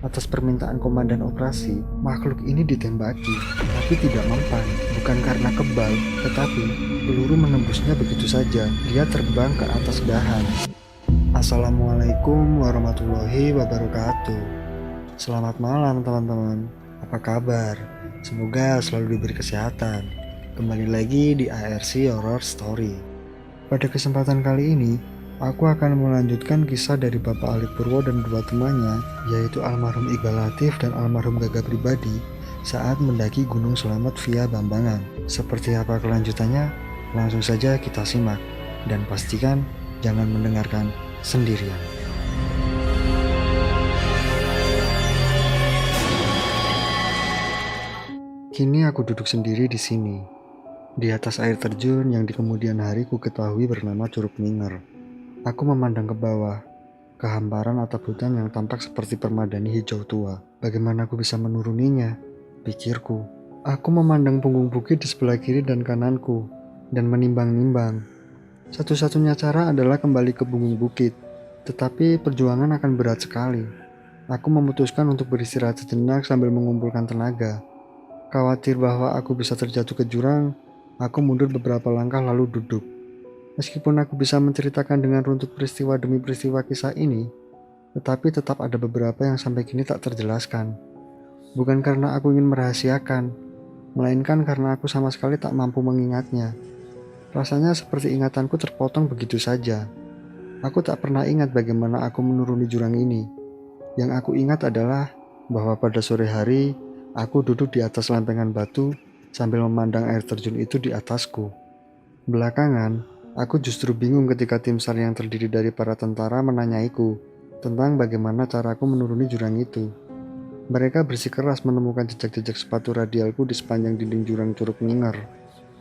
Atas permintaan komandan operasi, makhluk ini ditembaki, tapi tidak mempan. Bukan karena kebal, tetapi peluru menembusnya begitu saja. Dia terbang ke atas dahan. Assalamualaikum warahmatullahi wabarakatuh. Selamat malam teman-teman. Apa kabar? Semoga selalu diberi kesehatan. Kembali lagi di ARC Horror Story. Pada kesempatan kali ini, aku akan melanjutkan kisah dari Bapak Ali Purwo dan dua temannya, yaitu almarhum Iqbal Latif dan almarhum Gagah Pribadi, saat mendaki Gunung Selamet via Bambangan. Seperti apa kelanjutannya? Langsung saja kita simak, dan pastikan jangan mendengarkan sendirian. Kini aku duduk sendiri di sini, di atas air terjun yang di kemudian hari ku ketahui bernama Curug Minger. Aku memandang ke bawah, ke hamparan atap hutan yang tampak seperti permadani hijau tua. Bagaimana aku bisa menuruninya? Pikirku. Aku memandang punggung bukit di sebelah kiri dan kananku, dan menimbang-nimbang. Satu-satunya cara adalah kembali ke punggung bukit, tetapi perjuangan akan berat sekali. Aku memutuskan untuk beristirahat sejenak sambil mengumpulkan tenaga. Khawatir bahwa aku bisa terjatuh ke jurang, aku mundur beberapa langkah lalu duduk. Meskipun aku bisa menceritakan dengan runtut peristiwa demi peristiwa kisah ini, tetapi tetap ada beberapa yang sampai kini tak terjelaskan. Bukan karena aku ingin merahasiakan, melainkan karena aku sama sekali tak mampu mengingatnya. Rasanya seperti ingatanku terpotong begitu saja. Aku tak pernah ingat bagaimana aku menuruni jurang ini. Yang aku ingat adalah bahwa pada sore hari, aku duduk di atas lempengan batu sambil memandang air terjun itu di atasku. Belakangan, aku justru bingung ketika tim SAR yang terdiri dari para tentara menanyaiku tentang bagaimana caraku menuruni jurang itu. Mereka bersikeras menemukan jejak-jejak sepatu radialku di sepanjang dinding jurang Curug Minger.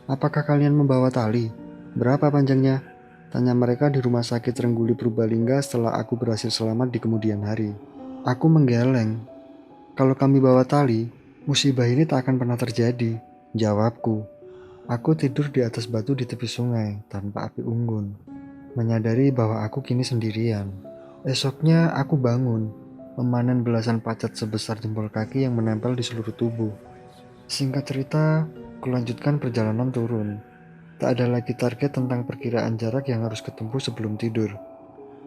"Apakah kalian membawa tali? Berapa panjangnya?" tanya mereka di rumah sakit Rengguli Purbalingga setelah aku berhasil selamat di kemudian hari. Aku menggeleng. "Kalau kami bawa tali, musibah ini tak akan pernah terjadi," jawabku. Aku tidur di atas batu di tepi sungai tanpa api unggun, menyadari bahwa aku kini sendirian. Esoknya aku bangun, memanen belasan pacat sebesar jempol kaki yang menempel di seluruh tubuh. Singkat cerita, kulanjutkan perjalanan turun. Tak ada lagi target tentang perkiraan jarak yang harus ketempuh sebelum tidur.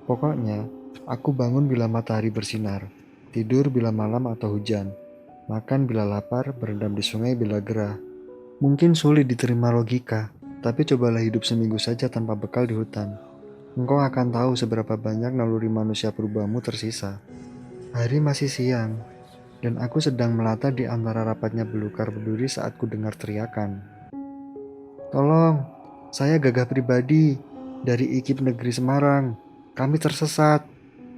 Pokoknya, aku bangun bila matahari bersinar, tidur bila malam atau hujan, makan bila lapar, berendam di sungai bila gerah. Mungkin sulit diterima logika, tapi cobalah hidup seminggu saja tanpa bekal di hutan. Engkau akan tahu seberapa banyak naluri manusia purbamu tersisa. Hari masih siang, dan aku sedang melata di antara rapatnya belukar berduri saat ku dengar teriakan. "Tolong, saya Gagah Pribadi, dari IKIP Negeri Semarang. Kami tersesat."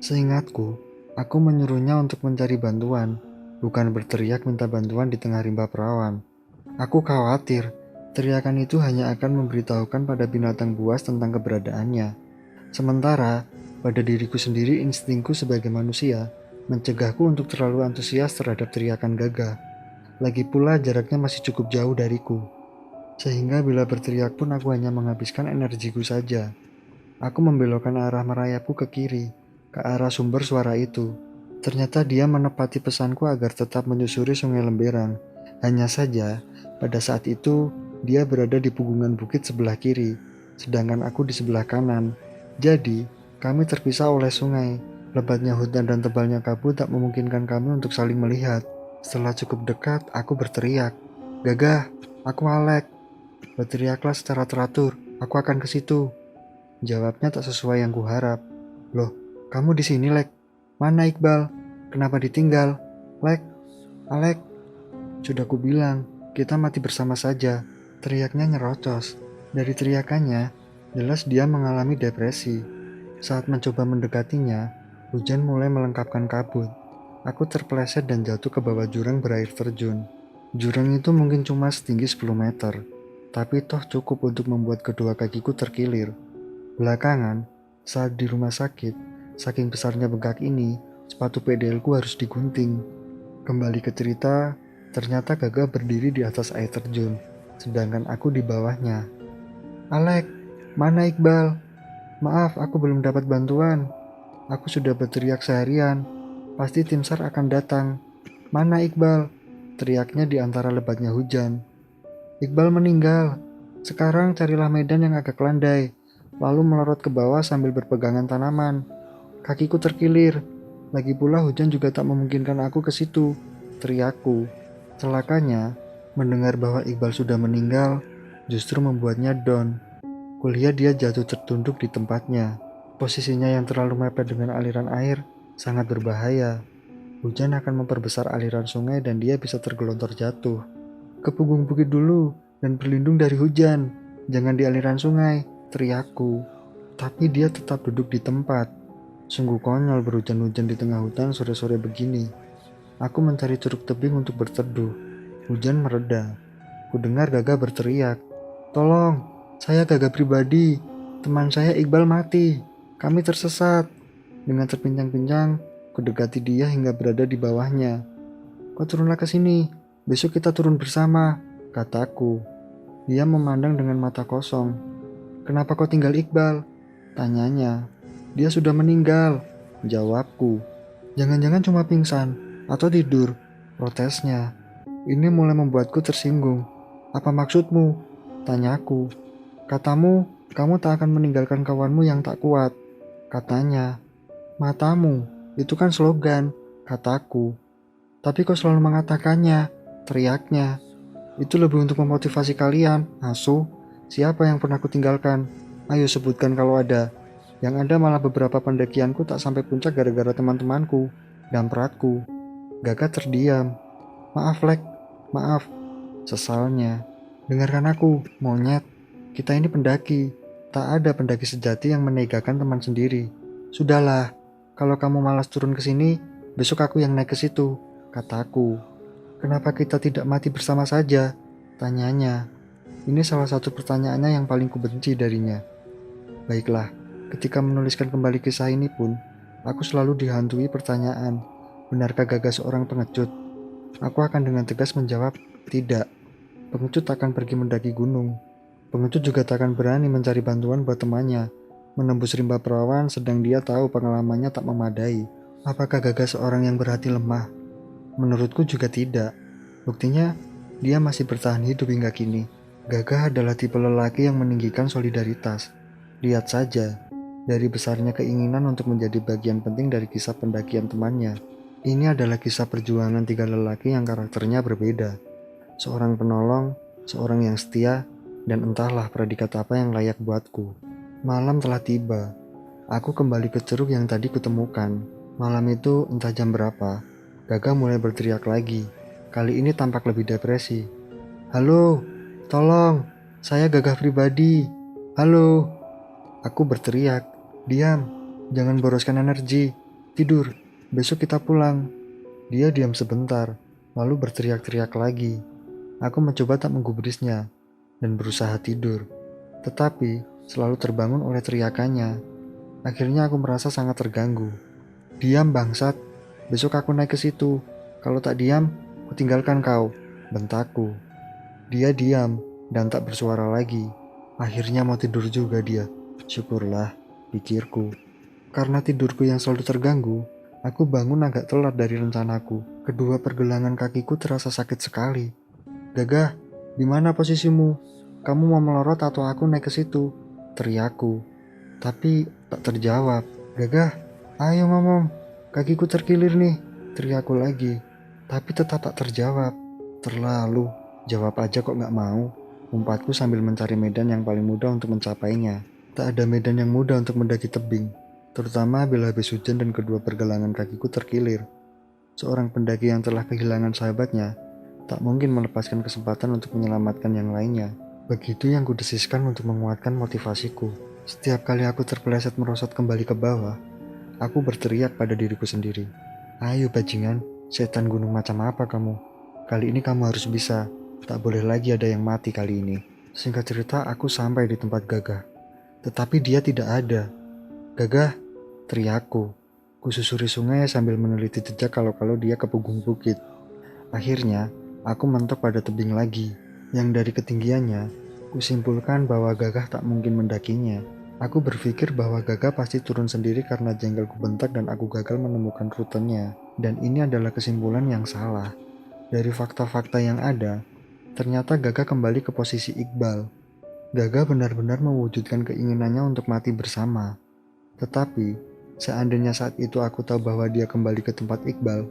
Seingatku, aku menyuruhnya untuk mencari bantuan, bukan berteriak minta bantuan di tengah rimba perawan. Aku khawatir, teriakan itu hanya akan memberitahukan pada binatang buas tentang keberadaannya. Sementara, pada diriku sendiri instingku sebagai manusia, mencegahku untuk terlalu antusias terhadap teriakan Gagah. Lagi pula jaraknya masih cukup jauh dariku, sehingga bila berteriak pun aku hanya menghabiskan energiku saja. Aku membelokkan arah merayapku ke kiri, ke arah sumber suara itu. Ternyata dia menepati pesanku agar tetap menyusuri Sungai Lemberang. Hanya saja, pada saat itu, dia berada di punggungan bukit sebelah kiri, sedangkan aku di sebelah kanan. Jadi, kami terpisah oleh sungai. Lebatnya hutan dan tebalnya kabut tak memungkinkan kami untuk saling melihat. Setelah cukup dekat, aku berteriak, "Gagah, aku Alek. Berteriaklah secara teratur, aku akan ke situ." Jawabnya tak sesuai yang kuharap. "Loh, kamu di sini, Lek? Mana Iqbal? Kenapa ditinggal? Lek, Alek." "Sudah kubilang, kita mati bersama saja." Teriaknya nyerocos. Dari teriakannya, jelas dia mengalami depresi. Saat mencoba mendekatinya, hujan mulai melengkapkan kabut. Aku terpeleset dan jatuh ke bawah jurang berair terjun. Jurang itu mungkin cuma setinggi 10 meter, tapi toh cukup untuk membuat kedua kakiku terkilir. Belakangan, saat di rumah sakit, saking besarnya bengkak ini, sepatu PDL-ku harus digunting. Kembali ke cerita, ternyata Gagah berdiri di atas air terjun, sedangkan aku di bawahnya. Alek, mana Iqbal? Maaf, aku belum dapat bantuan. Aku sudah berteriak seharian. Pasti tim SAR akan datang. Mana Iqbal? Teriaknya di antara lebatnya hujan. Iqbal meninggal. Sekarang carilah medan yang agak landai, lalu melorot ke bawah sambil berpegangan tanaman. Kakiku terkilir. Lagi pula hujan juga tak memungkinkan aku ke situ. Teriakku. Celakanya, mendengar bahwa Iqbal sudah meninggal, justru membuatnya down. Kulihat dia jatuh tertunduk di tempatnya. Posisinya yang terlalu mepet dengan aliran air sangat berbahaya. Hujan akan memperbesar aliran sungai dan dia bisa tergelontor jatuh. Ke punggung bukit dulu dan berlindung dari hujan. Jangan di aliran sungai, teriakku. Tapi dia tetap duduk di tempat. Sungguh konyol berhujan-hujan di tengah hutan sore-sore begini. Aku mencari curug tebing untuk berteduh. Hujan mereda. Kudengar Gagah berteriak, "Tolong, saya Gagah pribadi. Teman saya Iqbal mati. Kami tersesat." Dengan terpincang-pincang, kudekati dia hingga berada di bawahnya. "Kau turunlah ke sini. Besok kita turun bersama," kataku. Dia memandang dengan mata kosong. "Kenapa kau tinggal Iqbal?" tanyanya. "Dia sudah meninggal," jawabku. "Jangan-jangan cuma pingsan atau tidur," protesnya. Ini mulai membuatku tersinggung. "Apa maksudmu?" tanyaku. "Katamu, kamu tak akan meninggalkan kawanmu yang tak kuat," katanya. "Matamu, itu kan slogan," kataku. "Tapi kau selalu mengatakannya," teriaknya. "Itu lebih untuk memotivasi kalian, asu. Siapa yang pernah kutinggalkan? Ayo sebutkan kalau ada." Yang ada malah beberapa pendakianku tak sampai puncak gara-gara teman-temanku dan peratku. Gagah terdiam. "Maaf, Lek. Maaf," sesalnya. "Dengarkan aku, monyet. Kita ini pendaki. Tak ada pendaki sejati yang menegakan teman sendiri. Sudahlah, kalau kamu malas turun ke sini, besok aku yang naik ke situ," kataku. "Kenapa kita tidak mati bersama saja?" tanyanya. Ini salah satu pertanyaannya yang paling kubenci darinya. Baiklah, ketika menuliskan kembali kisah ini pun, aku selalu dihantui pertanyaan, benarkah Gagah seorang pengecut? Aku akan dengan tegas menjawab, tidak. Pengecut akan pergi mendaki gunung. Pengecut juga tak akan berani mencari bantuan buat temannya, menembus rimba perawan sedang dia tahu pengalamannya tak memadai. Apakah Gagah seorang yang berhati lemah? Menurutku juga tidak. Buktinya, dia masih bertahan hidup hingga kini. Gagah adalah tipe lelaki yang meninggikan solidaritas. Lihat saja, dari besarnya keinginan untuk menjadi bagian penting dari kisah pendakian temannya. Ini adalah kisah perjuangan tiga lelaki yang karakternya berbeda. Seorang penolong, seorang yang setia, dan entahlah predikat apa yang layak buatku. Malam telah tiba. Aku kembali ke ceruk yang tadi kutemukan. Malam itu entah jam berapa, Gagah mulai berteriak lagi. Kali ini tampak lebih depresi. "Halo, tolong, saya Gagah pribadi. Halo." Aku berteriak, "Diam, jangan boroskan energi. Tidur, besok kita pulang." Dia diam sebentar, lalu berteriak-teriak lagi. Aku mencoba tak menggubrisnya dan berusaha tidur. Tetapi selalu terbangun oleh teriakannya. Akhirnya aku merasa sangat terganggu. "Diam bangsat, besok aku naik ke situ. Kalau tak diam, ku tinggalkan kau," bentakku. Dia diam dan tak bersuara lagi. Akhirnya mau tidur juga dia. Syukurlah, pikirku. Karena tidurku yang selalu terganggu, aku bangun agak telat dari rencanaku. Kedua pergelangan kakiku terasa sakit sekali. "Gagah, di mana posisimu? Kamu mau melorot atau aku naik ke situ?" teriakku. Tapi tak terjawab. "Gagah, ayo ngomong. Kakiku terkilir nih," teriakku lagi. Tapi tetap tak terjawab. "Terlalu, jawab aja kok gak mau," umpatku sambil mencari medan yang paling mudah untuk mencapainya. Tak ada medan yang mudah untuk mendaki tebing, terutama bila habis hujan dan kedua pergelangan kakiku terkilir. Seorang pendaki yang telah kehilangan sahabatnya tak mungkin melepaskan kesempatan untuk menyelamatkan yang lainnya. Begitu yang kudesiskan untuk menguatkan motivasiku. Setiap kali aku terpeleset merosot kembali ke bawah, aku berteriak pada diriku sendiri. "Ayo bajingan, setan gunung macam apa kamu? Kali ini kamu harus bisa. Tak boleh lagi ada yang mati kali ini." Singkat cerita, aku sampai di tempat Gagah. Tetapi dia tidak ada. "Gagah," teriakku. Kususuri sungai sambil meneliti jejak kalau dia ke punggung bukit. Akhirnya, aku mentok pada tebing lagi, yang dari ketinggiannya, kusimpulkan bahwa Gagah tak mungkin mendakinya. Aku berpikir bahwa Gagah pasti turun sendiri karena jengkelku bentak dan aku gagal menemukan rutenya. Dan ini adalah kesimpulan yang salah. Dari fakta-fakta yang ada, ternyata Gagah kembali ke posisi Iqbal. Gagah benar-benar mewujudkan keinginannya untuk mati bersama. Tetapi, seandainya saat itu aku tahu bahwa dia kembali ke tempat Iqbal,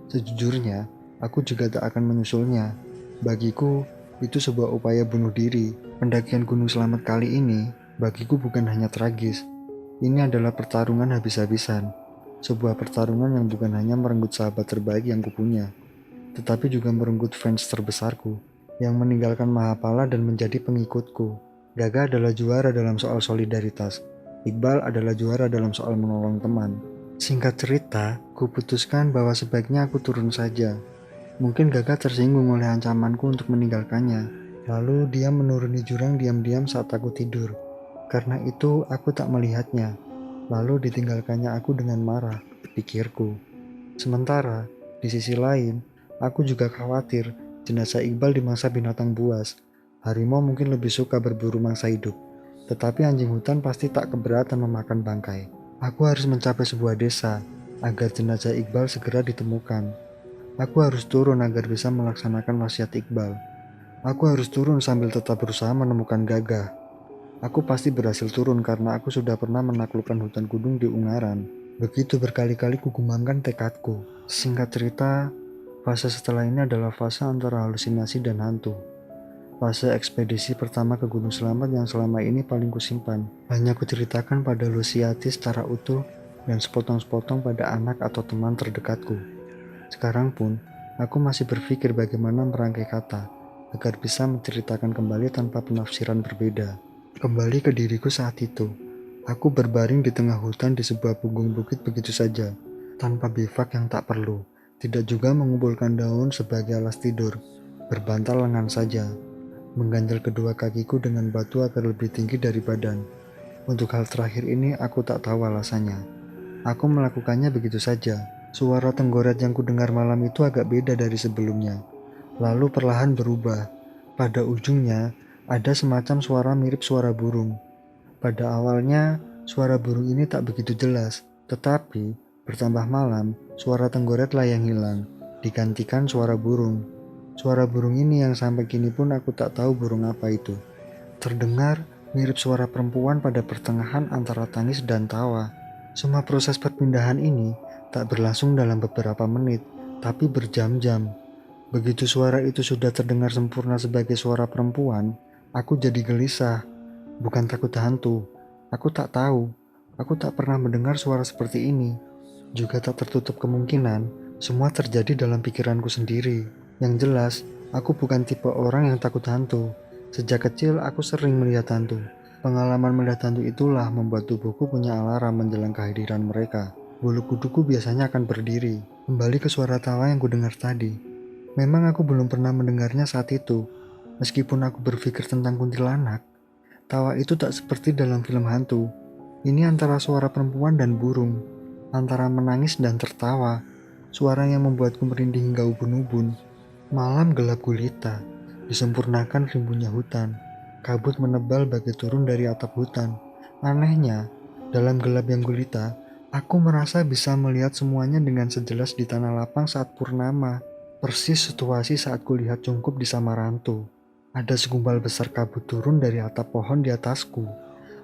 sejujurnya, aku juga tak akan menyusulnya. Bagiku, itu sebuah upaya bunuh diri. Pendakian Gunung Selamat kali ini, bagiku bukan hanya tragis. Ini adalah pertarungan habis-habisan. Sebuah pertarungan yang bukan hanya merenggut sahabat terbaik yang kupunya, tetapi juga merenggut fans terbesarku, yang meninggalkan Mahapala dan menjadi pengikutku. Gagah adalah juara dalam soal solidaritas. Iqbal adalah juara dalam soal menolong teman. Singkat cerita, kuputuskan bahwa sebaiknya aku turun saja. Mungkin Gagah tersinggung oleh ancamanku untuk meninggalkannya. Lalu dia menuruni jurang diam-diam saat aku tidur. Karena itu aku tak melihatnya. Lalu ditinggalkannya aku dengan marah, pikirku. Sementara, di sisi lain, aku juga khawatir jenazah Iqbal dimangsa binatang buas. Harimau mungkin lebih suka berburu mangsa hidup, tetapi anjing hutan pasti tak keberatan memakan bangkai. Aku harus mencapai sebuah desa agar jenazah Iqbal segera ditemukan. Aku harus turun agar bisa melaksanakan wasiat Iqbal. Aku harus turun sambil tetap berusaha menemukan Gagah. Aku pasti berhasil turun karena aku sudah pernah menaklukkan hutan gunung di Ungaran. Begitu berkali-kali kugumamkan tekadku. Singkat cerita, fase setelah ini adalah fase antara halusinasi dan hantu. Fase ekspedisi pertama ke Gunung Selamat yang selama ini paling kusimpan. Hanya kuceritakan pada Luciati secara utuh dan sepotong-sepotong pada anak atau teman terdekatku. Sekarang pun, aku masih berpikir bagaimana merangkai kata agar bisa menceritakan kembali tanpa penafsiran berbeda. Kembali ke diriku saat itu. Aku berbaring di tengah hutan di sebuah punggung bukit begitu saja, tanpa bivak yang tak perlu. Tidak juga mengumpulkan daun sebagai alas tidur, berbantal lengan saja. Mengganjal kedua kakiku dengan batu agar lebih tinggi dari badan. Untuk hal terakhir ini aku tak tahu alasannya. Aku melakukannya begitu saja. Suara tenggorat yang kudengar malam itu agak beda dari sebelumnya. Lalu perlahan berubah. Pada ujungnya ada semacam suara mirip suara burung. Pada awalnya suara burung ini tak begitu jelas, tetapi bertambah malam suara tenggoratlah yang hilang, digantikan suara burung. Suara burung ini yang sampai kini pun aku tak tahu burung apa itu. Terdengar mirip suara perempuan pada pertengahan antara tangis dan tawa. Semua proses perpindahan ini tak berlangsung dalam beberapa menit, tapi berjam-jam. Begitu suara itu sudah terdengar sempurna sebagai suara perempuan, aku jadi gelisah. Bukan takut hantu. Aku tak tahu. Aku tak pernah mendengar suara seperti ini. Juga tak tertutup kemungkinan semua terjadi dalam pikiranku sendiri. Yang jelas, aku bukan tipe orang yang takut hantu. Sejak kecil, aku sering melihat hantu. Pengalaman melihat hantu itulah membuat tubuhku punya alarm menjelang kehadiran mereka. Bulu kuduku biasanya akan berdiri. Kembali ke suara tawa yang kudengar tadi. Memang aku belum pernah mendengarnya saat itu. Meskipun aku berpikir tentang kuntilanak, tawa itu tak seperti dalam film hantu. Ini antara suara perempuan dan burung, antara menangis dan tertawa. Suara yang membuatku merinding hingga ubun-ubun. Malam gelap gulita, disempurnakan rimbunnya hutan. Kabut menebal bagai turun dari atap hutan. Anehnya, dalam gelap yang gulita, aku merasa bisa melihat semuanya dengan sejelas di tanah lapang saat purnama. Persis situasi saat kulihat Cungkup di Samarantu. Ada segumpal besar kabut turun dari atap pohon di atasku.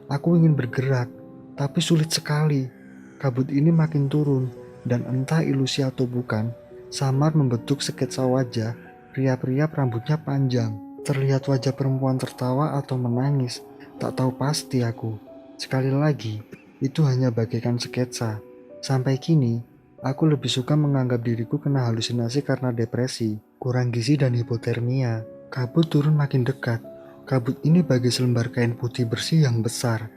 Aku ingin bergerak, tapi sulit sekali. Kabut ini makin turun, dan entah ilusi atau bukan, samar membentuk sketsa wajah, riap-riap rambutnya panjang. Terlihat wajah perempuan tertawa atau menangis, tak tahu pasti aku. Sekali lagi, itu hanya bagaikan sketsa. Sampai kini, aku lebih suka menganggap diriku kena halusinasi karena depresi, kurang gizi dan hipotermia. Kabut turun makin dekat. Kabut ini bagai selembar kain putih bersih yang besar.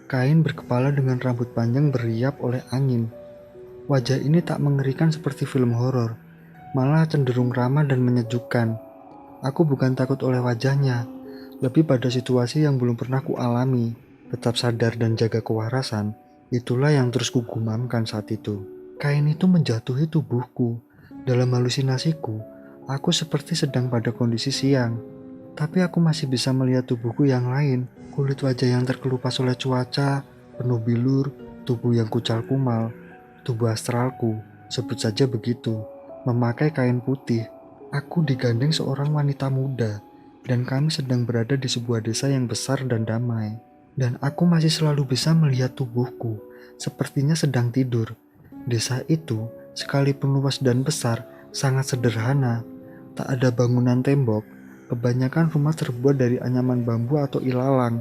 Kain berkepala dengan rambut panjang beriap oleh angin. Wajah ini tak mengerikan seperti film horor, malah cenderung ramah dan menyejukkan. Aku bukan takut oleh wajahnya, lebih pada situasi yang belum pernah kualami. Tetap sadar dan jaga kewarasan, itulah yang terus kugumamkan saat itu. Kain itu menjatuhi tubuhku. Dalam halusinasiku, Aku seperti sedang pada kondisi siang, tapi aku masih bisa melihat tubuhku yang lain. Kulit wajah yang terkelupas oleh cuaca, penuh bilur, tubuh yang kucal kumal, tubuh astralku, sebut saja begitu, memakai kain putih. Aku digandeng seorang wanita muda, dan kami sedang berada di sebuah desa yang besar dan damai. Dan aku masih selalu bisa melihat tubuhku, sepertinya sedang tidur. Desa itu, sekalipun luas dan besar, sangat sederhana. Tak ada bangunan tembok, kebanyakan rumah terbuat dari anyaman bambu atau ilalang,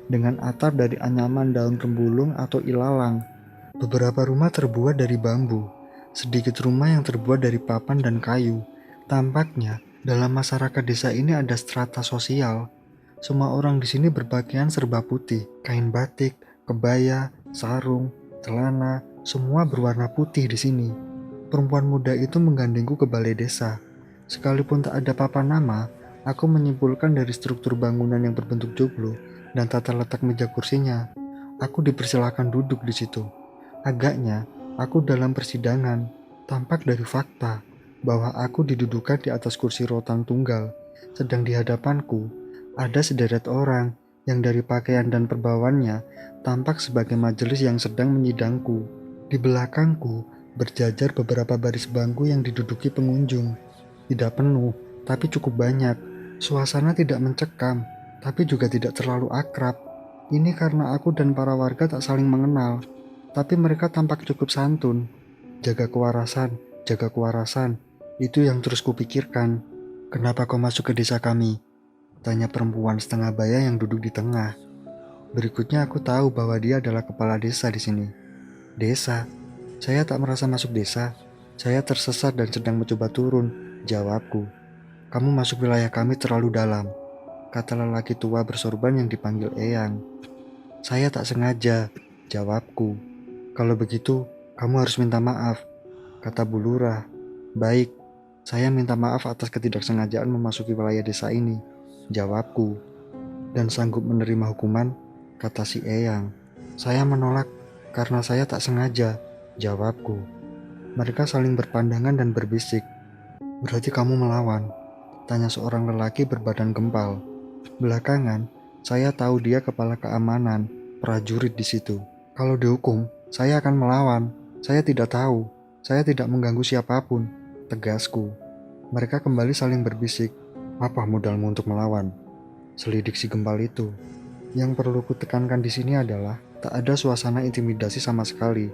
dengan atap dari anyaman daun rembulung atau ilalang. Beberapa rumah terbuat dari bambu, sedikit rumah yang terbuat dari papan dan kayu. Tampaknya, dalam masyarakat desa ini ada strata sosial. Semua orang di sini berpakaian serba putih, kain batik, kebaya, sarung, celana, semua berwarna putih di sini. Perempuan muda itu menggandengku ke balai desa. Sekalipun tak ada papan nama, aku menyimpulkan dari struktur bangunan yang berbentuk joglo dan tata letak meja kursinya. Aku dipersilakan duduk di situ. Agaknya, aku dalam persidangan. Tampak dari fakta bahwa aku didudukan di atas kursi rotan tunggal, sedang di hadapanku ada sederet orang yang dari pakaian dan perbawaannya tampak sebagai majelis yang sedang menyidangku. Di belakangku berjajar beberapa baris bangku yang diduduki pengunjung. Tidak penuh, tapi cukup banyak. Suasana tidak mencekam, tapi juga tidak terlalu akrab. Ini karena aku dan para warga tak saling mengenal, tapi mereka tampak cukup santun. Jaga kewarasan, itu yang terus kupikirkan. Kenapa kau masuk ke desa kami? Tanya perempuan setengah baya yang duduk di tengah. Berikutnya aku tahu bahwa dia adalah kepala desa di sini. Desa? Saya tak merasa masuk desa. Saya tersesat dan sedang mencoba turun, jawabku. Kamu masuk wilayah kami terlalu dalam, kata lelaki tua bersorban yang dipanggil Eyang. Saya tak sengaja, jawabku. Kalau begitu, kamu harus minta maaf, kata Bu Lurah. Baik, saya minta maaf atas ketidaksengajaan memasuki wilayah desa ini, jawabku. Dan sanggup menerima hukuman, kata si Eyang. Saya menolak karena saya tak sengaja, jawabku. Mereka saling berpandangan dan berbisik. Berarti kamu melawan? Tanya seorang lelaki berbadan gempal. Belakangan, saya tahu dia kepala keamanan, prajurit di situ. Kalau dihukum, saya akan melawan. Saya tidak tahu. Saya tidak mengganggu siapapun, tegasku. Mereka kembali saling berbisik. Apa modalmu untuk melawan? Selidik si gempal itu. Yang perlu kutekankan di sini adalah tak ada suasana intimidasi sama sekali.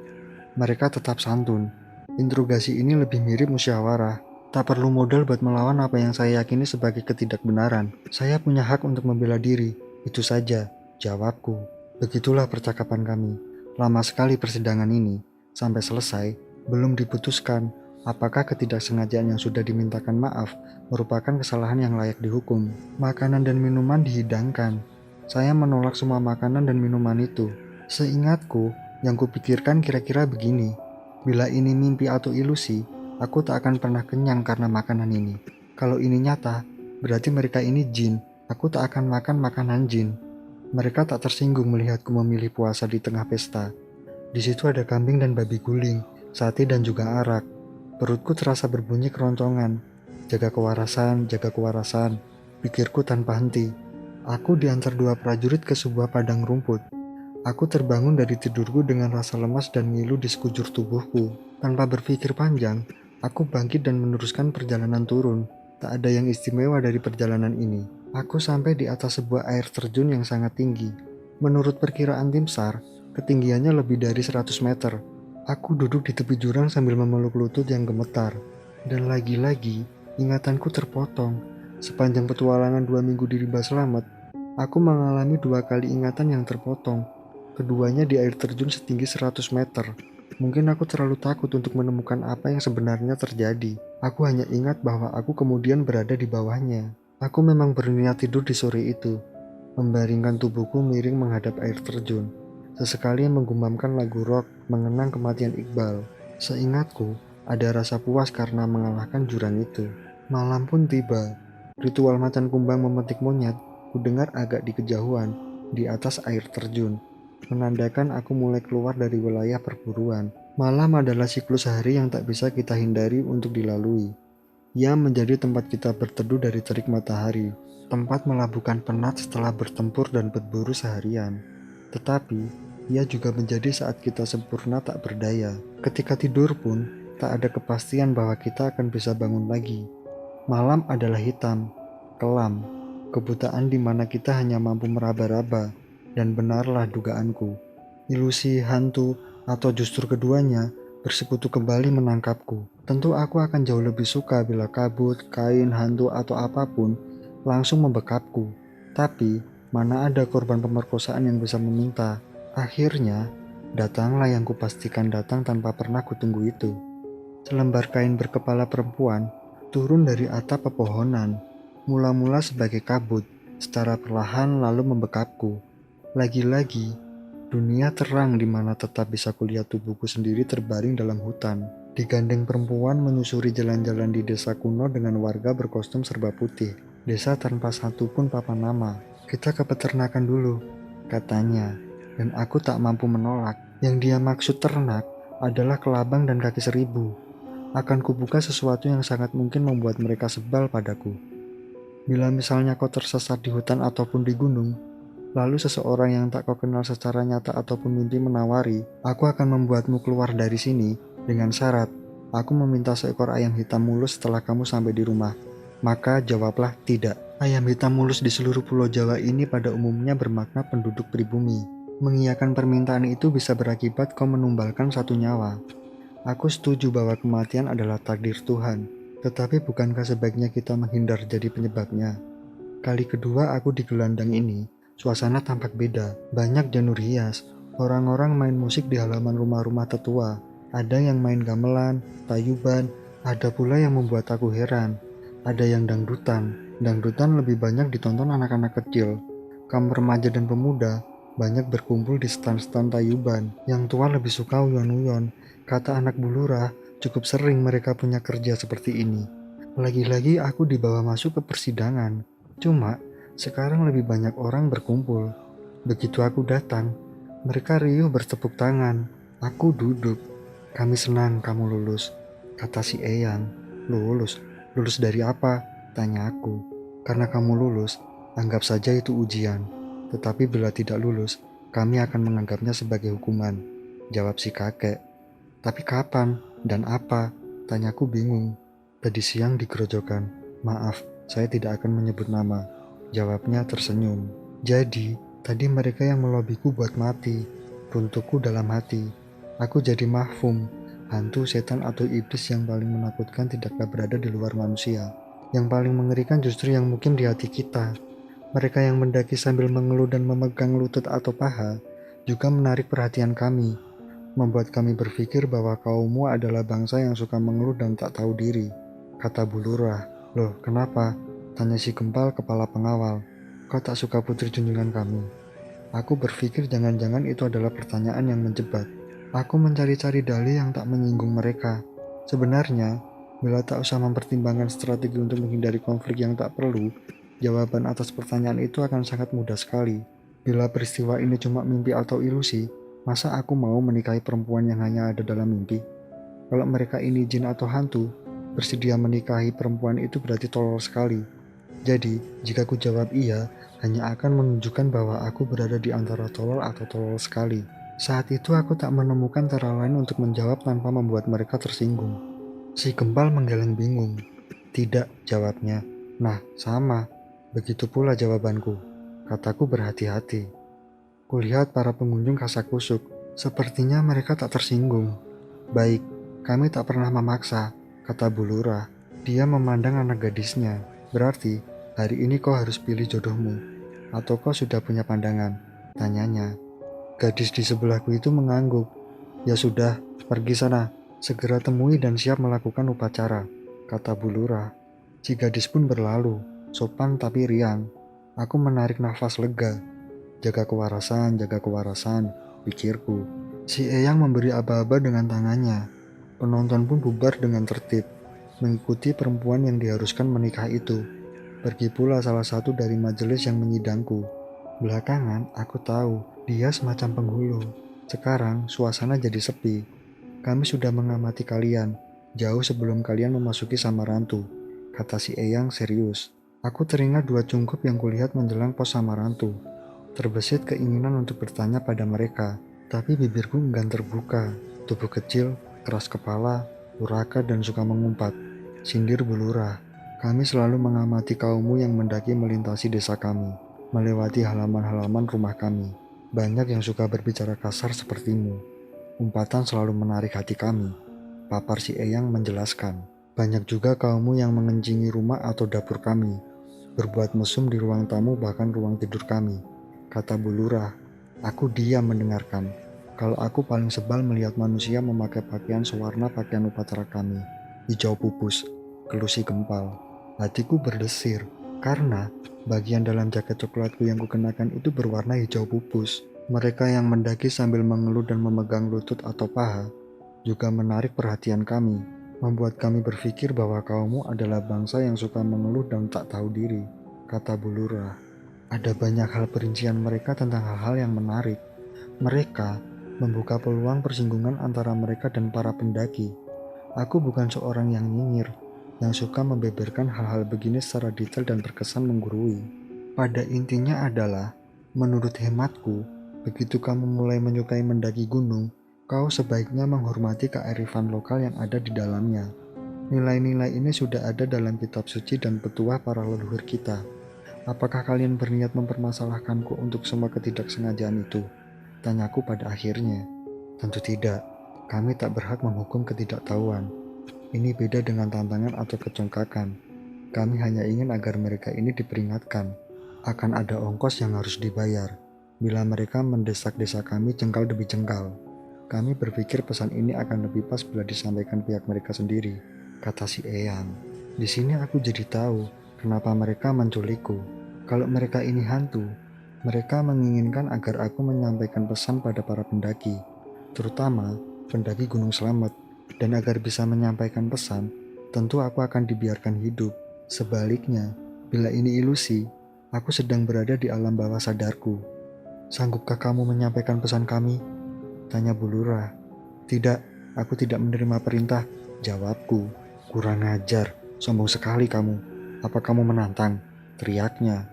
Mereka tetap santun. Interogasi ini lebih mirip musyawarah. Tak perlu modal buat melawan apa yang saya yakini sebagai ketidakbenaran. Saya punya hak untuk membela diri. Itu saja, jawabku. Begitulah percakapan kami. Lama sekali persidangan ini. Sampai selesai, belum diputuskan apakah ketidaksengajaan yang sudah dimintakan maaf merupakan kesalahan yang layak dihukum. Makanan dan minuman dihidangkan. Saya menolak semua makanan dan minuman itu. Seingatku, yang kupikirkan kira-kira begini. Bila ini mimpi atau ilusi, aku tak akan pernah kenyang karena makanan ini. Kalau ini nyata, berarti mereka ini jin. Aku tak akan makan makanan jin. Mereka tak tersinggung melihatku memilih puasa di tengah pesta. Di situ ada kambing dan babi guling, sate dan juga arak. Perutku terasa berbunyi keroncongan. Jaga kewarasan, pikirku tanpa henti. Aku diantar dua prajurit ke sebuah padang rumput. Aku terbangun dari tidurku dengan rasa lemas dan ngilu di sekujur tubuhku. Tanpa berpikir panjang, aku bangkit dan meneruskan perjalanan turun. Tak ada yang istimewa dari perjalanan ini. Aku sampai di atas sebuah air terjun yang sangat tinggi. Menurut perkiraan tim SAR, ketinggiannya lebih dari 100 meter. Aku duduk di tepi jurang sambil memeluk lutut yang gemetar. Dan lagi-lagi, ingatanku terpotong. Sepanjang petualangan 2 minggu di rimba selamat, aku mengalami 2 kali ingatan yang terpotong. Keduanya di air terjun setinggi 100 meter. Mungkin aku terlalu takut untuk menemukan apa yang sebenarnya terjadi. Aku hanya ingat bahwa aku kemudian berada di bawahnya. Aku memang berniat tidur di sore itu, membaringkan tubuhku miring menghadap air terjun. Sesekali menggumamkan lagu rock mengenang kematian Iqbal. Seingatku, ada rasa puas karena mengalahkan jurang itu. Malam pun tiba. Ritual macan kumbang memetik monyet, kudengar agak di kejauhan, di atas air terjun. Menandakan aku mulai keluar dari wilayah perburuan. Malam adalah siklus hari yang tak bisa kita hindari untuk dilalui. Ia menjadi tempat kita berteduh dari terik matahari, tempat melabuhkan penat setelah bertempur dan berburu seharian. Tetapi, ia juga menjadi saat kita sempurna tak berdaya. Ketika tidur pun, tak ada kepastian bahwa kita akan bisa bangun lagi. Malam adalah hitam, kelam, kebutaan di mana kita hanya mampu meraba-raba, dan benarlah dugaanku. Ilusi, hantu, atau justru keduanya bersekutu kembali menangkapku. Tentu aku akan jauh lebih suka bila kabut, kain, hantu, atau apapun langsung membekapku. Tapi, mana ada korban pemerkosaan yang bisa meminta. Akhirnya, datanglah yang kupastikan datang tanpa pernah kutunggu itu. Selembar kain berkepala perempuan turun dari atap pepohonan, mula-mula sebagai kabut, secara perlahan lalu membekapku. Lagi-lagi, dunia terang di mana tetap bisa kulihat tubuhku sendiri terbaring dalam hutan. Digandeng perempuan menyusuri jalan-jalan di desa kuno dengan warga berkostum serba putih. Desa tanpa satu pun papan nama. Kita ke peternakan dulu, katanya. Dan aku tak mampu menolak. Yang dia maksud ternak adalah kelabang dan kaki seribu. Akan kubuka sesuatu yang sangat mungkin membuat mereka sebal padaku. Bila misalnya kau tersesat di hutan ataupun di gunung, lalu seseorang yang tak kau kenal secara nyata ataupun mimpi menawari, aku akan membuatmu keluar dari sini dengan syarat, aku meminta seekor ayam hitam mulus setelah kamu sampai di rumah. Maka jawablah tidak. Ayam hitam mulus di seluruh pulau Jawa ini pada umumnya bermakna penduduk pribumi. Mengiyakan permintaan itu bisa berakibat kau menumbalkan satu nyawa. Aku setuju bahwa kematian adalah takdir Tuhan, tetapi bukankah sebaiknya kita menghindar jadi penyebabnya? Kali kedua aku di gelandang ini, suasana tampak beda, banyak janur hias, orang-orang main musik di halaman rumah-rumah tetua, ada yang main gamelan, tayuban, ada pula yang membuat aku heran, ada yang dangdutan lebih banyak ditonton anak-anak kecil, kaum remaja dan pemuda, banyak berkumpul di stan-stan tayuban, yang tua lebih suka uyon-uyon, kata anak bulurah, cukup sering mereka punya kerja seperti ini. Lagi-lagi aku dibawa masuk ke persidangan, cuma sekarang lebih banyak orang berkumpul. Begitu aku datang, mereka riuh bertepuk tangan. Aku duduk. Kami senang kamu lulus, kata si Eyang. Lulus? Lulus dari apa? Tanya aku. Karena kamu lulus, anggap saja itu ujian. Tetapi bila tidak lulus, kami akan menganggapnya sebagai hukuman, jawab si kakek. Tapi kapan dan apa? Tanyaku bingung. Tadi siang di gerojokan. Maaf, saya tidak akan menyebut nama. Jawabnya tersenyum. Jadi, tadi mereka yang melobiku buat mati. Runtuhku dalam hati. Aku jadi mahfum. Hantu, setan, atau iblis yang paling menakutkan tidaklah berada di luar manusia. Yang paling mengerikan justru yang mungkin di hati kita. Mereka yang mendaki sambil mengeluh dan memegang lutut atau paha juga menarik perhatian kami. Membuat kami berpikir bahwa kaummu adalah bangsa yang suka mengeluh dan tak tahu diri, kata Bulurah. Loh, kenapa? Tanya si Gempal, kepala pengawal. Kau tak suka putri junjungan kami? Aku berpikir jangan-jangan itu adalah pertanyaan yang menjebak. Aku mencari-cari dalih yang tak menyinggung mereka. Sebenarnya, bila tak usah mempertimbangkan strategi untuk menghindari konflik yang tak perlu, jawaban atas pertanyaan itu akan sangat mudah sekali. Bila peristiwa ini cuma mimpi atau ilusi, masa aku mau menikahi perempuan yang hanya ada dalam mimpi? Kalau mereka ini jin atau hantu, bersedia menikahi perempuan itu berarti tolol sekali. Jadi, jika ku jawab iya, hanya akan menunjukkan bahwa aku berada di antara tolol atau tolol sekali. Saat itu aku tak menemukan cara lain untuk menjawab tanpa membuat mereka tersinggung. Si Gempal menggeleng bingung. Tidak, jawabnya. Nah, sama. Begitu pula jawabanku. Kataku berhati-hati. Kulihat para pengunjung kasak-kusuk. Sepertinya mereka tak tersinggung. Baik, kami tak pernah memaksa, kata Bulurah. Dia memandang anak gadisnya. Berarti, hari ini kau harus pilih jodohmu. Atau kau sudah punya pandangan? Tanyanya. Gadis di sebelahku itu mengangguk. Ya sudah, pergi sana. Segera temui dan siap melakukan upacara, kata Bulurah. Si gadis pun berlalu, sopan tapi riang. Aku menarik nafas lega. Jaga kewarasan, pikirku. Si Eyang memberi aba-aba dengan tangannya. Penonton pun bubar dengan tertib, mengikuti perempuan yang diharuskan menikah itu. Pergi pula salah satu dari majelis yang menyidangku. Belakangan, aku tahu dia semacam penghulu. Sekarang, suasana jadi sepi. Kami sudah mengamati kalian, jauh sebelum kalian memasuki Samarantu. kata si Eyang serius. Aku teringat dua cungkup yang kulihat menjelang pos Samarantu. Terbesit keinginan untuk bertanya pada mereka, tapi bibirku enggan terbuka. Tubuh kecil, keras kepala, durhaka dan suka mengumpat. Sindir Bulurah. Kami selalu mengamati kaummu yang mendaki melintasi desa kami, melewati halaman-halaman rumah kami. Banyak yang suka berbicara kasar sepertimu. Umpatan selalu menarik hati kami. Papar si Eyang menjelaskan. Banyak juga kaummu yang mengencingi rumah atau dapur kami, berbuat mesum di ruang tamu bahkan ruang tidur kami, kata Bulurah. Aku diam mendengarkan. Kalau aku paling sebal melihat manusia memakai pakaian sewarna pakaian upacara kami, hijau pupus, kelusi gempal. Hatiku berdesir, karena bagian dalam jaket coklatku yang kukenakan itu berwarna hijau pupus. Mereka yang mendaki sambil mengeluh dan memegang lutut atau paha juga menarik perhatian kami, membuat kami berpikir bahwa kaummu adalah bangsa yang suka mengeluh dan tak tahu diri, kata Bulurah. Ada banyak hal perincian mereka tentang hal-hal yang menarik. Mereka membuka peluang persinggungan antara mereka dan para pendaki. Aku bukan seorang yang nyinyir, yang suka membeberkan hal-hal begini secara detail dan berkesan menggurui. Pada intinya adalah, menurut hematku, begitu kamu mulai menyukai mendaki gunung, kau sebaiknya menghormati kearifan lokal yang ada di dalamnya. Nilai-nilai ini sudah ada dalam kitab suci dan petuah para leluhur kita. Apakah kalian berniat mempermasalahkanku untuk semua ketidaksengajaan itu? Tanyaku pada akhirnya. Tentu tidak. Kami tak berhak menghukum ketidaktahuan. Ini beda dengan tantangan atau kecongkakan. Kami hanya ingin agar mereka ini diperingatkan. Akan ada ongkos yang harus dibayar. Bila mereka mendesak desa kami jengkal demi jengkal. Kami berpikir pesan ini akan lebih pas bila disampaikan pihak mereka sendiri, kata si Eyang. Di sini aku jadi tahu kenapa mereka menculikku. Kalau mereka ini hantu, mereka menginginkan agar aku menyampaikan pesan pada para pendaki, terutama pendaki Gunung Slamet, dan agar bisa menyampaikan pesan, tentu aku akan dibiarkan hidup. Sebaliknya, bila ini ilusi, aku sedang berada di alam bawah sadarku. Sanggupkah kamu menyampaikan pesan kami? Tanya Bulurah. Tidak, aku tidak menerima perintah, jawabku. Kurang ajar, sombong sekali kamu. Apa kamu menantang? Teriaknya.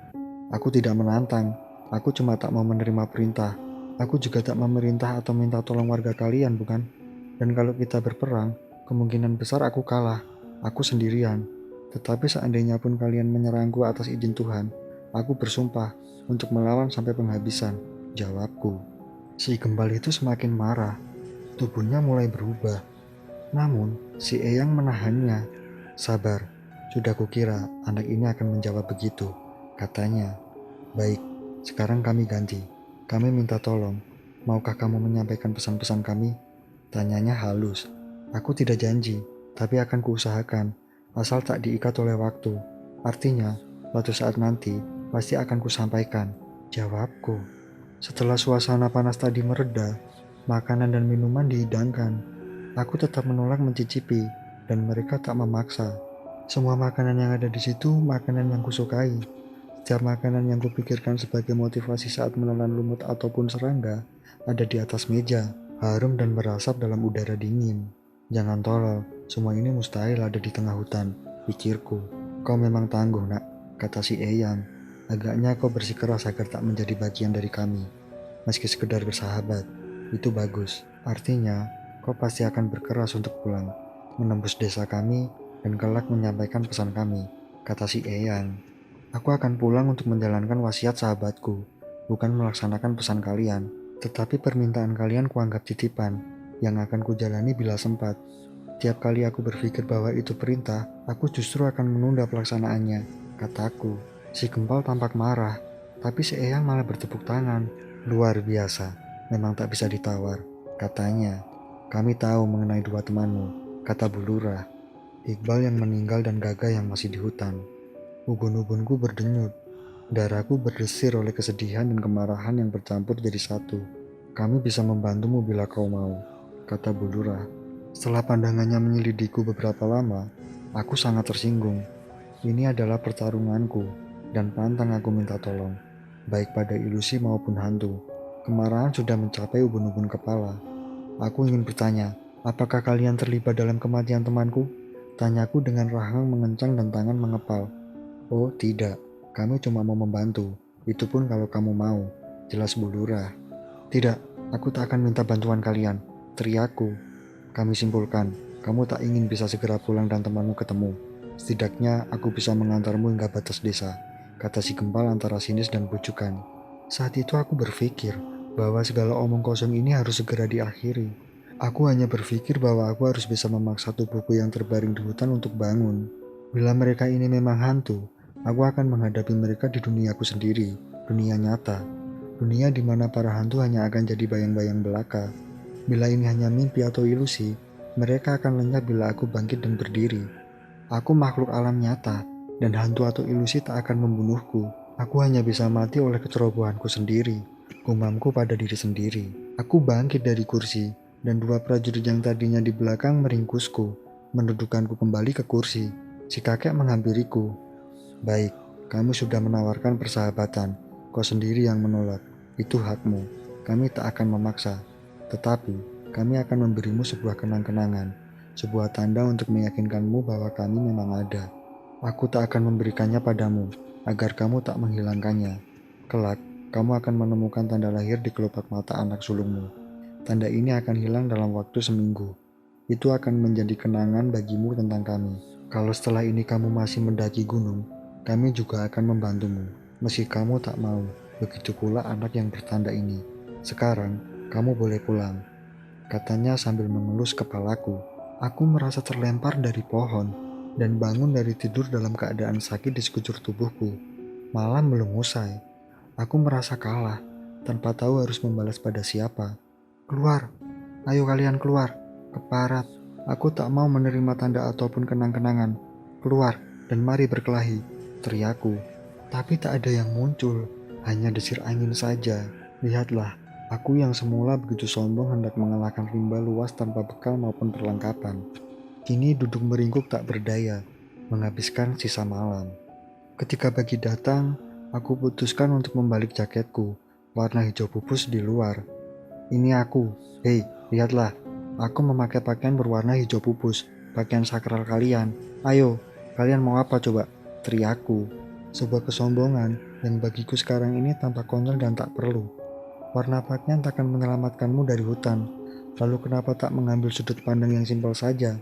Aku tidak menantang, aku cuma tak mau menerima perintah. Aku juga tak memerintah atau minta tolong warga kalian, bukan? Dan kalau kita berperang, kemungkinan besar aku kalah. Aku sendirian. Tetapi seandainya pun kalian menyerangku atas izin Tuhan, aku bersumpah untuk melawan sampai penghabisan, jawabku. Si Gembal itu semakin marah. Tubuhnya mulai berubah. Namun, si Eyang menahannya. Sabar, sudah kukira anak ini akan menjawab begitu, katanya. Baik, sekarang kami ganti. Kami minta tolong. Maukah kamu menyampaikan pesan-pesan kami? Tanyanya halus. Aku tidak janji, tapi akan kuusahakan. Asal tak diikat oleh waktu. Artinya, suatu saat nanti, pasti akan kusampaikan, jawabku. Setelah suasana panas tadi mereda, makanan dan minuman dihidangkan. Aku tetap menolak mencicipi, dan mereka tak memaksa. Semua makanan yang ada di situ, makanan yang kusukai. Setiap makanan yang kupikirkan sebagai motivasi saat menelan lumut ataupun serangga, ada di atas meja, harum dan berasap dalam udara dingin. Jangan tolol, semua ini mustahil ada di tengah hutan, pikirku. Kau memang tangguh, nak, kata si Eyang. Agaknya kau bersikeras agar tak menjadi bagian dari kami. Meski sekedar bersahabat, itu bagus. Artinya, kau pasti akan berkeras untuk pulang, menembus desa kami, dan kelak menyampaikan pesan kami, kata si Eyang. Aku akan pulang untuk menjalankan wasiat sahabatku, bukan melaksanakan pesan kalian, tetapi permintaan kalian kuanggap titipan, yang akan kujalani bila sempat. Tiap kali aku berpikir bahwa itu perintah, aku justru akan menunda pelaksanaannya, kataku. Si Gempal tampak marah, tapi si Eyang malah bertepuk tangan. Luar biasa, memang tak bisa ditawar, katanya. Kami tahu mengenai dua temanmu, kata Bulurah. Iqbal yang meninggal dan Gaga yang masih di hutan. Ubun-ubunku berdenyut. Darahku berdesir oleh kesedihan dan kemarahan yang bercampur jadi satu. Kami bisa membantumu bila kau mau, kata Bulurah. Setelah pandangannya menyelidiku beberapa lama, aku sangat tersinggung. Ini adalah pertarunganku, dan pantang aku minta tolong, baik pada ilusi maupun hantu. Kemarahan sudah mencapai ubun-ubun kepala. Aku ingin bertanya, apakah kalian terlibat dalam kematian temanku? Tanyaku dengan rahang mengencang dan tangan mengepal. Oh tidak, kami cuma mau membantu. Itu pun kalau kamu mau. Jelas Bu Lurah. Tidak, aku tak akan minta bantuan kalian. Teriakku. Kami simpulkan, kamu tak ingin bisa segera pulang dan temanmu ketemu. Setidaknya aku bisa mengantarmu hingga batas desa, kata si Gempal antara sinis dan bujukan. Saat itu aku berpikir bahwa segala omong kosong ini harus segera diakhiri. Aku hanya berpikir bahwa aku harus bisa memaksa tubuhku yang terbaring di hutan untuk bangun. Bila mereka ini memang hantu, aku akan menghadapi mereka di duniaku sendiri, dunia nyata. Dunia di mana para hantu hanya akan jadi bayang-bayang belaka. Bila ini hanya mimpi atau ilusi, mereka akan lenyap bila aku bangkit dan berdiri. Aku makhluk alam nyata, dan hantu atau ilusi tak akan membunuhku. Aku hanya bisa mati oleh kecerobohanku sendiri, gumamku pada diri sendiri. Aku bangkit dari kursi, dan dua prajurit yang tadinya di belakang meringkusku, mendudukkanku kembali ke kursi. Si kakek menghampiriku. Baik, kamu sudah menawarkan persahabatan. Kau sendiri yang menolak. Itu hakmu. Kami tak akan memaksa. Tetapi, kami akan memberimu sebuah kenang-kenangan. Sebuah tanda untuk meyakinkanmu bahwa kami memang ada. Aku tak akan memberikannya padamu, agar kamu tak menghilangkannya. Kelak, kamu akan menemukan tanda lahir di kelopak mata anak sulungmu. Tanda ini akan hilang dalam waktu seminggu. Itu akan menjadi kenangan bagimu tentang kami. Kalau setelah ini kamu masih mendaki gunung, kami juga akan membantumu, meski kamu tak mau. Begitu pula anak yang bertanda ini. Sekarang, kamu boleh pulang, katanya sambil mengelus kepalaku. Aku merasa terlempar dari pohon dan bangun dari tidur dalam keadaan sakit di sekujur tubuhku. Malam belum usai. Aku merasa kalah, tanpa tahu harus membalas pada siapa. Keluar, ayo kalian keluar, keparat. Aku tak mau menerima tanda ataupun kenang-kenangan. Keluar, dan mari berkelahi, teriakku. Tapi tak ada yang muncul, hanya desir angin saja. Lihatlah, aku yang semula begitu sombong hendak mengalahkan rimba luas tanpa bekal maupun perlengkapan. Kini duduk meringkuk tak berdaya, menghabiskan sisa malam. Ketika pagi datang, aku putuskan untuk membalik jaketku, warna hijau pupus di luar. Ini aku, hei, lihatlah, aku memakai pakaian berwarna hijau pupus, pakaian sakral kalian. Ayo, kalian mau apa coba? Teriakku. Sebuah kesombongan yang bagiku sekarang ini tampak konyol dan tak perlu. Warna pakaian takkan menyelamatkanmu dari hutan. Lalu kenapa tak mengambil sudut pandang yang simpel saja?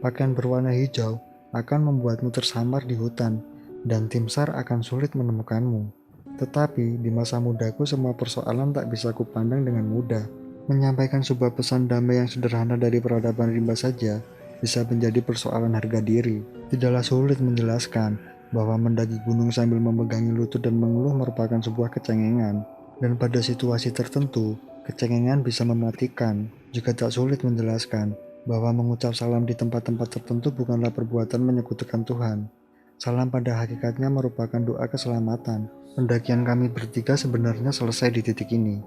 Pakaian berwarna hijau akan membuatmu tersamar di hutan, dan tim SAR akan sulit menemukanmu. Tetapi di masa mudaku semua persoalan tak bisa kupandang dengan mudah. Menyampaikan sebuah pesan damai yang sederhana dari peradaban rimba saja bisa menjadi persoalan harga diri. Tidaklah sulit menjelaskan bahwa mendaki gunung sambil memegangi lutut dan mengeluh merupakan sebuah kecengengan. Dan pada situasi tertentu, kecengengan bisa mematikan. Juga tak sulit menjelaskan bahwa mengucap salam di tempat-tempat tertentu bukanlah perbuatan menyekutukan Tuhan. Salam pada hakikatnya merupakan doa keselamatan. Pendakian kami bertiga sebenarnya selesai di titik ini.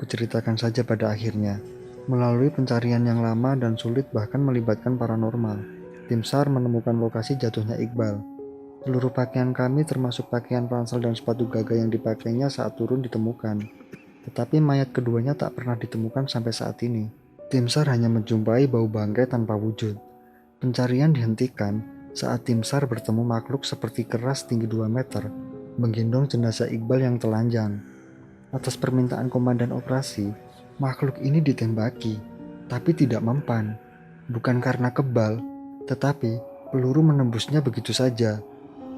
Kuceritakan saja pada akhirnya. Melalui pencarian yang lama dan sulit bahkan melibatkan paranormal, tim SAR menemukan lokasi jatuhnya Iqbal. Seluruh pakaian kami termasuk pakaian ransel dan sepatu gagah yang dipakainya saat turun ditemukan. Tetapi mayat keduanya tak pernah ditemukan sampai saat ini. Tim SAR hanya menjumpai bau bangkai tanpa wujud. Pencarian dihentikan saat tim SAR bertemu makhluk seperti keras tinggi 2 meter, menggendong jenazah Iqbal yang telanjang. Atas permintaan komandan operasi, makhluk ini ditembaki, tapi tidak mempan. Bukan karena kebal, tetapi peluru menembusnya begitu saja.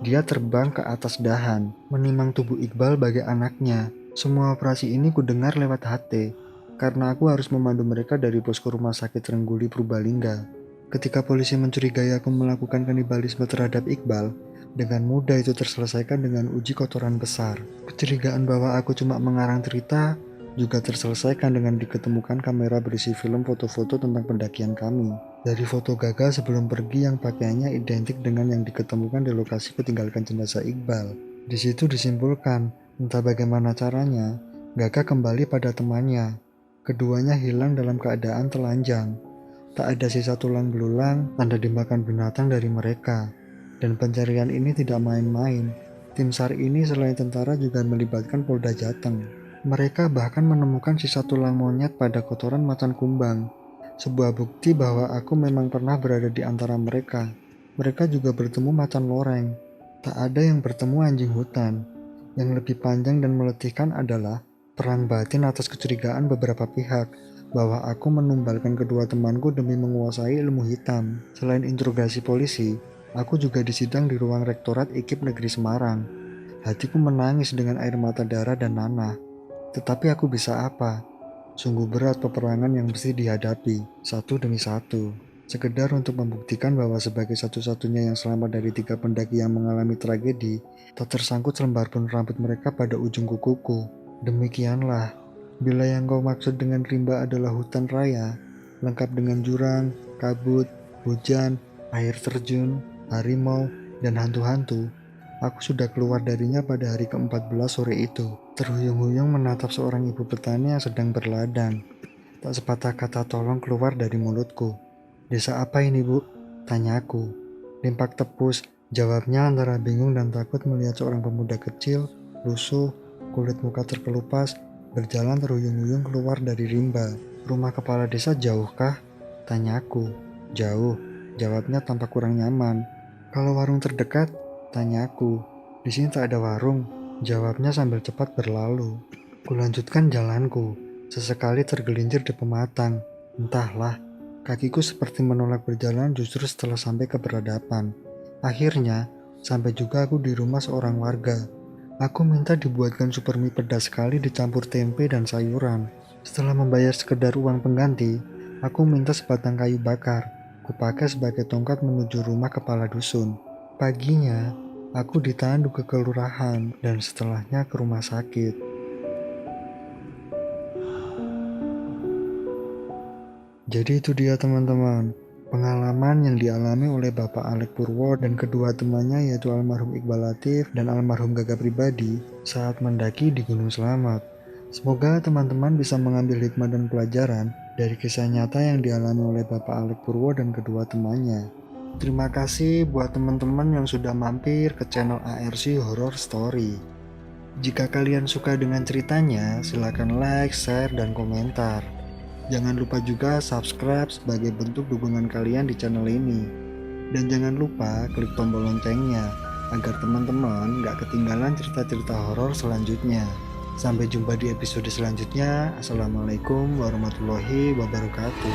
Dia terbang ke atas dahan, menimang tubuh Iqbal bagai anaknya. Semua operasi ini kudengar lewat HT, karena aku harus memandu mereka dari posko rumah sakit Rengguli Purbalingga. Ketika polisi mencurigai aku melakukan kanibalisme terhadap Iqbal, dengan mudah itu terselesaikan dengan uji kotoran besar. Kecurigaan bahwa aku cuma mengarang cerita juga terselesaikan dengan diketemukan kamera berisi film foto-foto tentang pendakian kami. Dari foto Gaga sebelum pergi yang pakaiannya identik dengan yang diketemukan di lokasi ketinggalkan jenazah Iqbal. Di situ disimpulkan, entah bagaimana caranya, Gaga kembali pada temannya. Keduanya hilang dalam keadaan telanjang. Tak ada sisa tulang belulang, tanda dimakan binatang dari mereka. Dan pencarian ini tidak main-main. Tim SAR ini selain tentara juga melibatkan Polda Jateng. Mereka bahkan menemukan sisa tulang monyet pada kotoran macan kumbang. Sebuah bukti bahwa aku memang pernah berada di antara mereka. Mereka juga bertemu macan loreng. Tak ada yang bertemu anjing hutan. Yang lebih panjang dan meletihkan adalah perang batin atas kecurigaan beberapa pihak bahwa aku menumbalkan kedua temanku demi menguasai ilmu hitam. Selain interogasi polisi, aku juga disidang di ruang rektorat IKIP Negeri Semarang. Hatiku menangis dengan air mata darah dan nanah. Tetapi aku bisa apa? Sungguh berat peperangan yang mesti dihadapi, satu demi satu. Sekedar untuk membuktikan bahwa sebagai satu-satunya yang selamat dari 3 pendaki yang mengalami tragedi, tak tersangkut selembar pun rambut mereka pada ujung kukuku. Demikianlah, bila yang kau maksud dengan rimba adalah hutan raya, lengkap dengan jurang, kabut, hujan, air terjun, harimau, dan hantu-hantu, aku sudah keluar darinya pada hari ke-14 sore itu, terhuyung-huyung menatap seorang ibu petani yang sedang berladang. Tak sepatah kata tolong keluar dari mulutku. Desa apa ini, Bu? Tanyaku. Limpak tepus, jawabnya antara bingung dan takut melihat seorang pemuda kecil, lusuh, kulit muka terkelupas, berjalan terhuyung-huyung keluar dari rimba. Rumah kepala desa jauhkah? Tanyaku. Jauh, jawabnya tampak kurang nyaman. Kalau warung terdekat? Tanyaku. Di sini tak ada warung, jawabnya sambil cepat berlalu. Kulanjutkan jalanku, sesekali tergelincir di pematang. Entahlah, kakiku seperti menolak berjalan justru setelah sampai ke peradaban. Akhirnya, sampai juga aku di rumah seorang warga. Aku minta dibuatkan super mie pedas sekali dicampur tempe dan sayuran. Setelah membayar sekedar uang pengganti, aku minta sebatang kayu bakar. Kupakai sebagai tongkat menuju rumah kepala dusun. Paginya, aku ditandu ke kelurahan dan setelahnya ke rumah sakit. Jadi itu dia teman-teman, pengalaman yang dialami oleh Bapak Alek Purwo dan kedua temannya yaitu almarhum Iqbal Latif dan almarhum Gaga Pribadi saat mendaki di Gunung Selamat. Semoga teman-teman bisa mengambil hikmah dan pelajaran dari kisah nyata yang dialami oleh Bapak Alek Purwo dan kedua temannya. Terima kasih buat teman-teman yang sudah mampir ke channel ARC Horror Story. Jika kalian suka dengan ceritanya, silakan like, share, dan komentar. Jangan lupa juga subscribe sebagai bentuk dukungan kalian di channel ini. Dan jangan lupa klik tombol loncengnya, agar teman-teman gak ketinggalan cerita-cerita horor selanjutnya. Sampai jumpa di episode selanjutnya. Assalamualaikum warahmatullahi wabarakatuh.